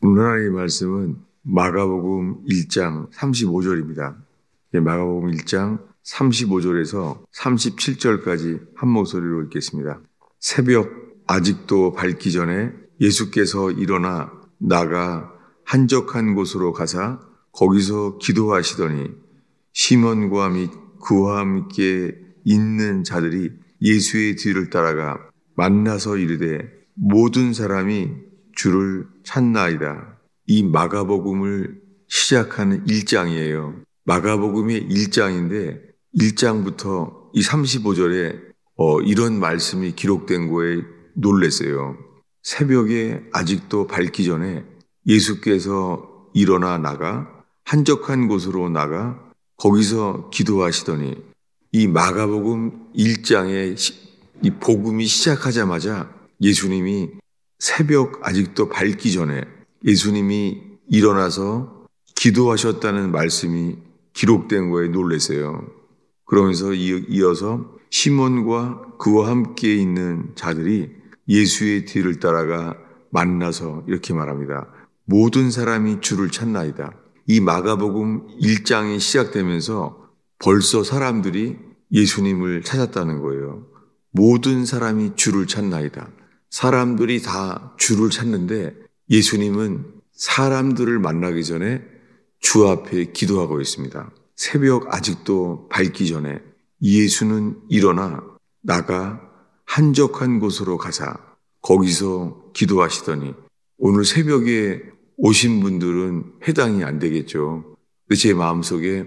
오늘 하나님의 말씀은 마가복음 1장 35절입니다. 마가복음 1장 35절에서 37절까지 한 목소리로 읽겠습니다. 새벽 아직도 밝기 전에 예수께서 일어나 나가 한적한 곳으로 가사 거기서 기도하시더니 시몬과 및 그와 함께 있는 자들이 예수의 뒤를 따라가 만나서 이르되 모든 사람이 주를 찾나이다. 이 마가복음을 시작하는 1장이에요. 마가복음의 1장인데 1장부터 이 35절에 이런 말씀이 기록된 거에 놀랐어요. 새벽에 아직도 밝기 전에 예수께서 일어나 나가 한적한 곳으로 나가 거기서 기도하시더니 이 마가복음 1장의 이 복음이 시작하자마자 예수님이 새벽 아직도 밝기 전에 예수님이 일어나서 기도하셨다는 말씀이 기록된 거에 놀랐어요. 그러면서 이어서 시몬과 그와 함께 있는 자들이 예수의 뒤를 따라가 만나서 이렇게 말합니다. 모든 사람이 주를 찾나이다. 이 마가복음 1장이 시작되면서 벌써 사람들이 예수님을 찾았다는 거예요. 모든 사람이 주를 찾나이다. 사람들이 다 주를 찾는데 예수님은 사람들을 만나기 전에 주 앞에 기도하고 있습니다. 새벽 아직도 밝기 전에 예수는 일어나 나가 한적한 곳으로 가사 거기서 기도하시더니 오늘 새벽에 오신 분들은 해당이 안 되겠죠. 제 마음속에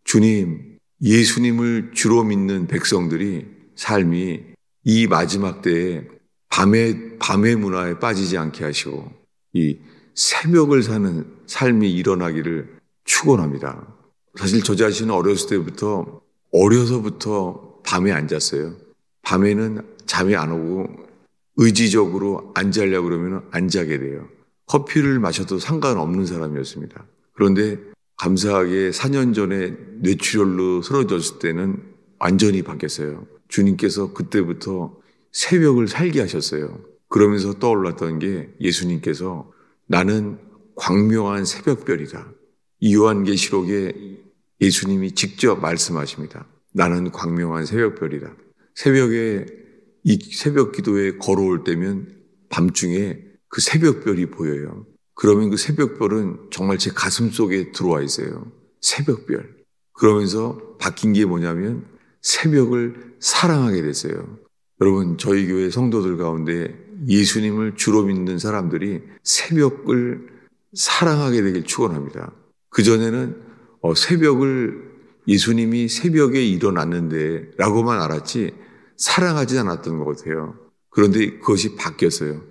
주님, 예수님을 주로 믿는 백성들이 삶이 이 마지막 때에 밤의 문화에 빠지지 않게 하시고 이 새벽을 사는 삶이 일어나기를 축원합니다. 사실 저 자신은 어려서부터 밤에 안 잤어요. 밤에는 잠이 안 오고 의지적으로 안 자려고 그러면 안 자게 돼요. 커피를 마셔도 상관없는 사람이었습니다. 그런데 감사하게 4년 전에 뇌출혈로 쓰러졌을 때는 완전히 바뀌었어요. 주님께서 그때부터 새벽을 살게 하셨어요. 그러면서 떠올랐던 게 예수님께서 나는 광명한 새벽별이다. 이 요한계시록에 예수님이 직접 말씀하십니다. 나는 광명한 새벽별이다. 새벽에 이 새벽 기도에 걸어올 때면 밤중에 그 새벽별이 보여요. 그러면 그 새벽별은 정말 제 가슴 속에 들어와 있어요. 새벽별. 그러면서 바뀐 게 뭐냐면 새벽을 사랑하게 됐어요. 여러분, 저희 교회 성도들 가운데 예수님을 주로 믿는 사람들이 새벽을 사랑하게 되길 축원합니다. 그전에는 새벽을 예수님이 새벽에 일어났는데 라고만 알았지 사랑하지 않았던 것 같아요. 그런데 그것이 바뀌었어요.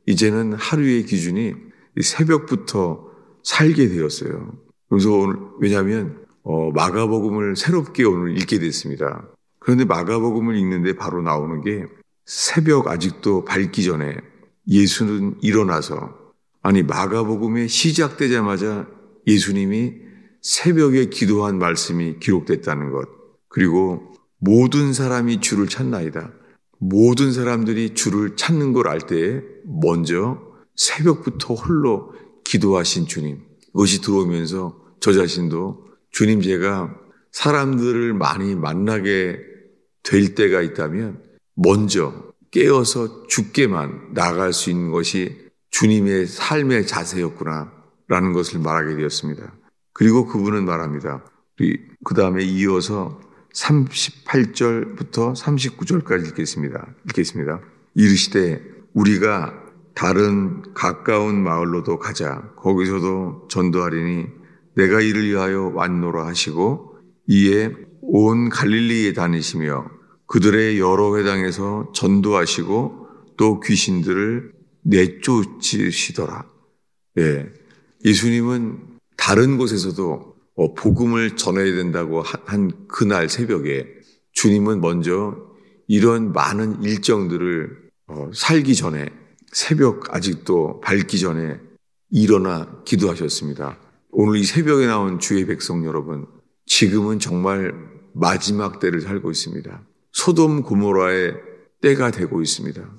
이제는 하루의 기준이 새벽부터 살게 되었어요. 그래서 오늘 왜냐하면 마가복음을 새롭게 오늘 읽게 됐습니다. 그런데 마가복음을 읽는데 바로 나오는 게 새벽 아직도 밝기 전에 예수는 일어나서 마가복음이 시작되자마자 예수님이 새벽에 기도한 말씀이 기록됐다는 것. 그리고 모든 사람이 주를 찾나이다. 모든 사람들이 주를 찾는 걸 알 때에 먼저 새벽부터 홀로 기도하신 주님. 그것이 들어오면서 저 자신도 주님 제가 사람들을 많이 만나게 될 때가 있다면 먼저 깨어서 주께만 나아갈 수 있는 것이 주님의 삶의 자세였구나 라는 것을 말하게 되었습니다. 그리고 그분은 말합니다. 그 다음에 이어서 38절부터 39절까지 읽겠습니다. 이르시되 우리가 다른 가까운 마을로도 가자. 거기서도 전도하리니 내가 이를 위하여 왔노라 하시고 이에 온 갈릴리에 다니시며 그들의 여러 회당에서 전도하시고 또 귀신들을 내쫓으시더라. 예수님은 다른 곳에서도 복음을 전해야 된다고 한 그날 새벽에 주님은 먼저 이런 많은 일정들을 살기 전에 새벽 아직도 밝기 전에 일어나 기도하셨습니다. 오늘 이 새벽에 나온 주의 백성 여러분, 지금은 정말 마지막 때를 살고 있습니다. 소돔 고모라의 때가 되고 있습니다.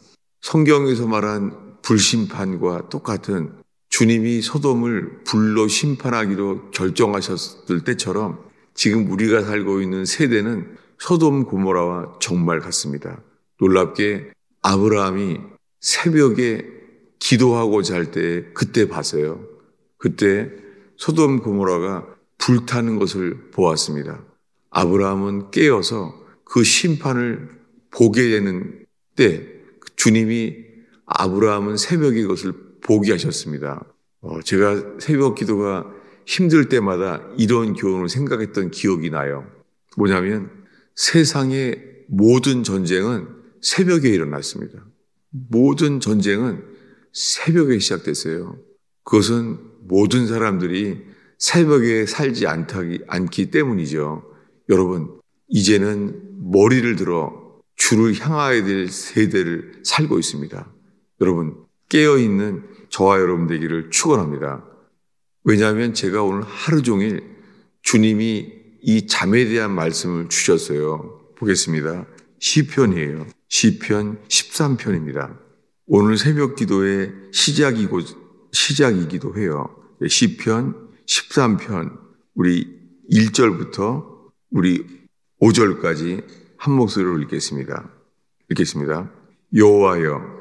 성경에서 말한 불심판과 똑같은 주님이 소돔을 불로 심판하기로 결정하셨을 때처럼 지금 우리가 살고 있는 세대는 소돔 고모라와 정말 같습니다. 놀랍게 아브라함이 새벽에 기도하고 잘 때 그때 봤어요. 그때 소돔 고모라가 불타는 것을 보았습니다. 아브라함은 깨어서 그 심판을 보게 되는 때 주님이 아브라함은 새벽에 그것을 보게 하셨습니다. 제가 새벽 기도가 힘들 때마다 이런 교훈을 생각했던 기억이 나요. 뭐냐면 세상의 모든 전쟁은 새벽에 일어났습니다. 모든 전쟁은 새벽에 시작됐어요. 그것은 모든 사람들이 새벽에 살지 않기 때문이죠. 여러분, 이제는 머리를 들어 주를 향하야 될 세대를 살고 있습니다. 여러분, 깨어있는 저와 여러분 되기를 축원합니다. 왜냐하면 제가 오늘 하루 종일 주님이 이 잠에 대한 말씀을 주셨어요. 보겠습니다. 시편이에요. 시편 13편입니다. 오늘 새벽 기도의 시작이기도 해요. 시편 13편 우리 1절부터 우리 5절까지 한 목소리로 읽겠습니다. 여호와여,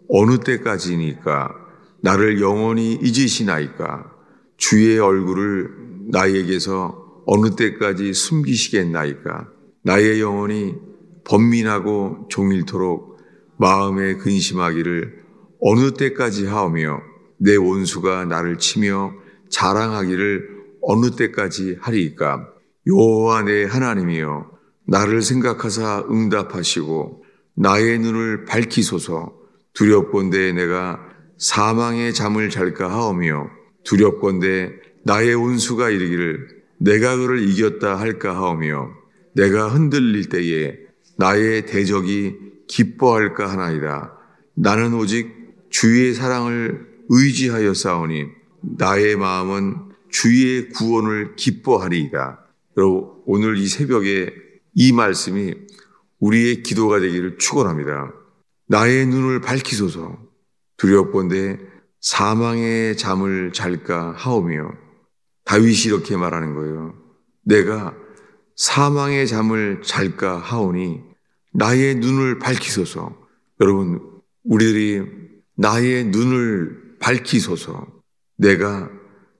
어느 때까지니까 나를 영원히 잊으시나이까? 주의 얼굴을 나에게서 어느 때까지 숨기시겠나이까? 나의 영혼이 번민하고 종일토록 마음에 근심하기를 어느 때까지 하오며 내 원수가 나를 치며 자랑하기를 어느 때까지 하리이까? 여호와 내 하나님이여, 나를 생각하사 응답하시고 나의 눈을 밝히소서. 두렵건대 내가 사망의 잠을 잘까 하오며 두렵건대 나의 원수가 이르기를 내가 그를 이겼다 할까 하오며 내가 흔들릴 때에 나의 대적이 기뻐할까 하나이다. 나는 오직 주의 사랑을 의지하여 싸우니 나의 마음은 주의 구원을 기뻐하리이다. 여러분, 오늘 이 새벽에 이 말씀이 우리의 기도가 되기를 축원합니다. 나의 눈을 밝히소서. 두렵건대 사망의 잠을 잘까 하오며, 다윗이 이렇게 말하는 거예요. 내가 사망의 잠을 잘까 하오니 나의 눈을 밝히소서. 여러분, 우리들이 나의 눈을 밝히소서. 내가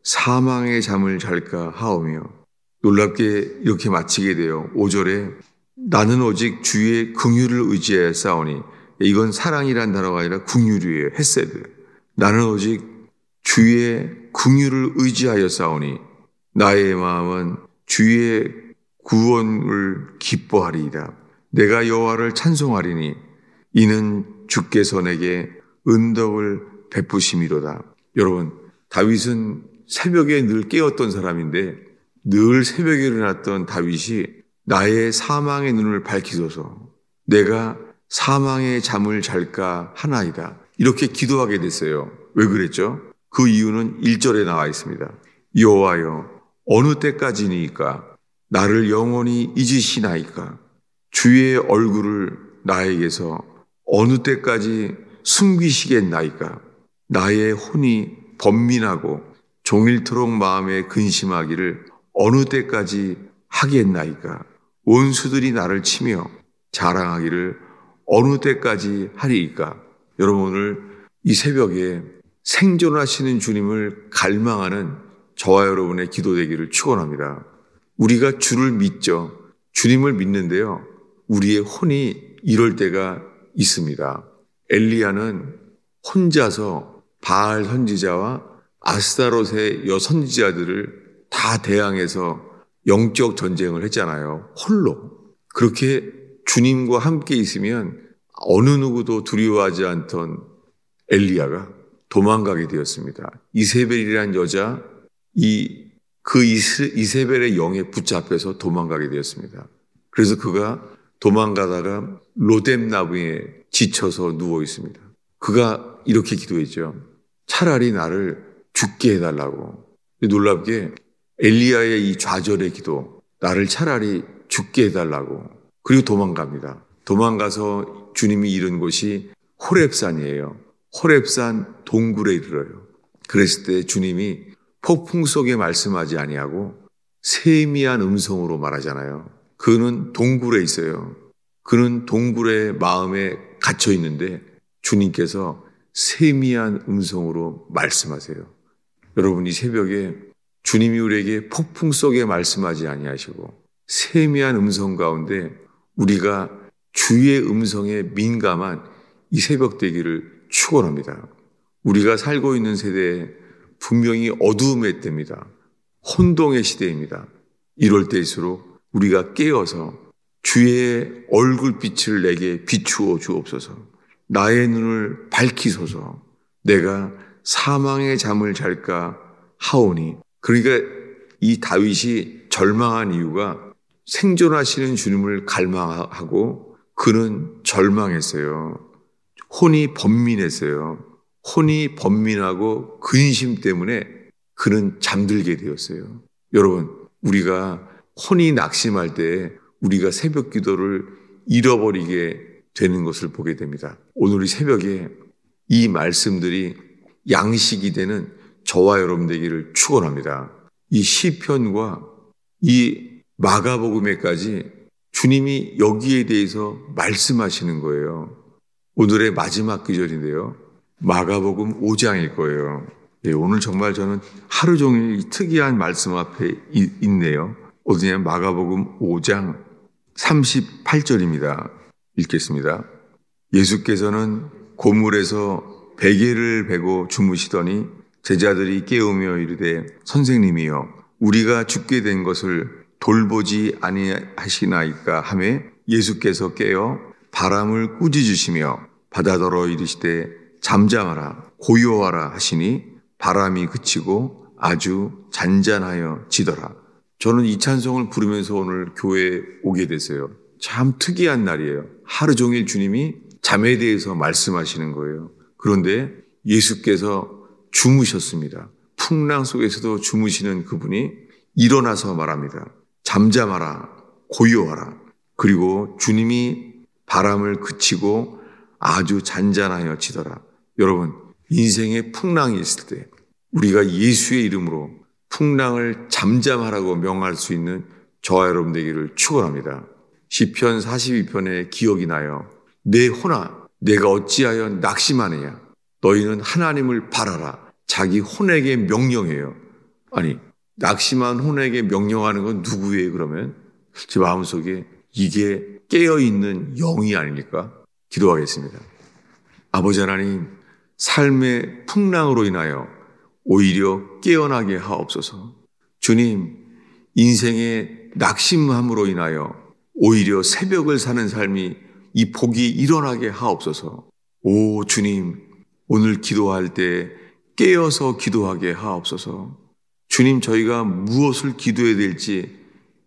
사망의 잠을 잘까 하오며, 놀랍게 이렇게 마치게 돼요. 5절에 나는 오직 주의 긍휼을 의지하여 싸우니, 이건 사랑이란 단어가 아니라 긍휼이에요. 헤세드. 나는 오직 주의 긍휼을 의지하여 싸우니 나의 마음은 주의 구원을 기뻐하리이다. 내가 여호와를 찬송하리니 이는 주께서 내게 은덕을 베푸심이로다. 여러분, 다윗은 새벽에 늘 깨었던 사람인데 늘 새벽에 일어났던 다윗이 나의 사망의 눈을 밝히소서. 내가 사망의 잠을 잘까 하나이다. 이렇게 기도하게 됐어요. 왜 그랬죠? 그 이유는 1절에 나와 있습니다. 여호와여, 어느 때까지니까 나를 영원히 잊으시나이까? 주의 얼굴을 나에게서 어느 때까지 숨기시겠나이까? 나의 혼이 번민하고 종일토록 마음에 근심하기를 어느 때까지 하겠나이까? 원수들이 나를 치며 자랑하기를 어느 때까지 하리이까? 여러분, 오늘 이 새벽에 생존하시는 주님을 갈망하는 저와 여러분의 기도 되기를 축원합니다. 우리가 주를 믿죠. 주님을 믿는데요, 우리의 혼이 이럴 때가 있습니다. 엘리야는 혼자서 바알 선지자와 아스타롯의 여선지자들을 다 대항해서 영적 전쟁을 했잖아요. 홀로. 그렇게 주님과 함께 있으면 어느 누구도 두려워하지 않던 엘리야가 도망가게 되었습니다. 이세벨이라는 여자, 이세벨의 영에 붙잡혀서 도망가게 되었습니다. 그래서 그가 도망가다가 로뎀 나무에 지쳐서 누워 있습니다. 그가 이렇게 기도했죠. 차라리 나를 죽게 해달라고. 놀랍게 엘리야의 이 좌절의 기도, 나를 차라리 죽게 해달라고. 그리고 도망갑니다. 도망가서 주님이 이른 곳이 호렙산이에요. 호렙산 동굴에 이르러요. 그랬을 때 주님이 폭풍 속에 말씀하지 아니하고 세미한 음성으로 말하잖아요. 그는 동굴에 있어요. 그는 동굴의 마음에 갇혀 있는데 주님께서 세미한 음성으로 말씀하세요. 여러분, 이 새벽에 주님이 우리에게 폭풍 속에 말씀하지 아니하시고 세미한 음성 가운데 우리가 주의 음성에 민감한 이 새벽 되기를 축원합니다. 우리가 살고 있는 세대에 분명히 어두움의 때입니다. 혼동의 시대입니다. 이럴 때일수록 우리가 깨어서 주의 얼굴빛을 내게 비추어 주옵소서. 나의 눈을 밝히소서. 내가 사망의 잠을 잘까 하오니. 그러니까 이 다윗이 절망한 이유가 생존하시는 주님을 갈망하고 그는 절망했어요. 혼이 번민했어요. 혼이 번민하고 근심 때문에 그는 잠들게 되었어요. 여러분, 우리가 혼이 낙심할 때 우리가 새벽 기도를 잃어버리게 되는 것을 보게 됩니다. 오늘 이 새벽에 이 말씀들이 양식이 되는 저와 여러분 되기를 축원합니다. 이 시편과 이 마가복음에까지 주님이 여기에 대해서 말씀하시는 거예요. 오늘의 마지막 구절인데요. 마가복음 5장일 거예요. 예, 오늘 정말 저는 하루 종일 이 특이한 말씀 앞에 있네요. 어디냐? 마가복음 5장 38절입니다. 읽겠습니다. 예수께서는 고물에서 베개를 베고 주무시더니 제자들이 깨우며 이르되 선생님이여 우리가 죽게 된 것을 돌보지 아니하시나이까 하매 예수께서 깨어 바람을 꾸짖으시며 바다더러 이르시되 잠잠하라 고요하라 하시니 바람이 그치고 아주 잔잔하여 지더라. 저는 이 찬송을 부르면서 오늘 교회에 오게 됐어요. 참 특이한 날이에요. 하루 종일 주님이 잠에 대해서 말씀하시는 거예요. 그런데 예수께서 주무셨습니다. 풍랑 속에서도 주무시는 그분이 일어나서 말합니다. 잠잠하라, 고요하라. 그리고 주님이 바람을 그치고 아주 잔잔하여 지더라. 여러분, 인생에 풍랑이 있을 때 우리가 예수의 이름으로 풍랑을 잠잠하라고 명할 수 있는 저와 여러분 되기를 축원합니다. 시편 42편에 기억이 나요. 내 혼아, 내가 어찌하여 낙심하느냐? 너희는 하나님을 바라라. 자기 혼에게 명령해요. 아니, 낙심한 혼에게 명령하는 건 누구예요, 그러면? 제 마음속에 이게 깨어있는 영이 아닙니까? 기도하겠습니다. 아버지 하나님, 삶의 풍랑으로 인하여 오히려 깨어나게 하옵소서. 주님, 인생의 낙심함으로 인하여 오히려 새벽을 사는 삶이 이 복이 일어나게 하옵소서. 오 주님, 오늘 기도할 때 깨어서 기도하게 하옵소서. 주님, 저희가 무엇을 기도해야 될지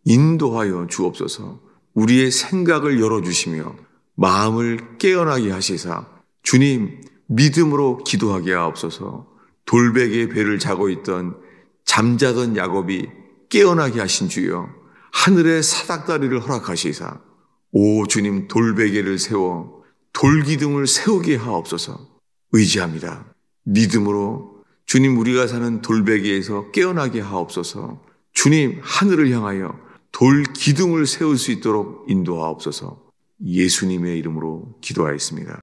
인도하여 주옵소서. 우리의 생각을 열어주시며 마음을 깨어나게 하시사 주님, 믿음으로 기도하게 하옵소서. 돌베개에 배를 자고 있던 잠자던 야곱이 깨어나게 하신 주여, 하늘의 사닥다리를 허락하시사 오 주님, 돌베개를 세워 돌기둥을 세우게 하옵소서. 의지합니다. 믿음으로 주님, 우리가 사는 돌베개에서 깨어나게 하옵소서. 주님, 하늘을 향하여 돌기둥을 세울 수 있도록 인도하옵소서. 예수님의 이름으로 기도하였습니다.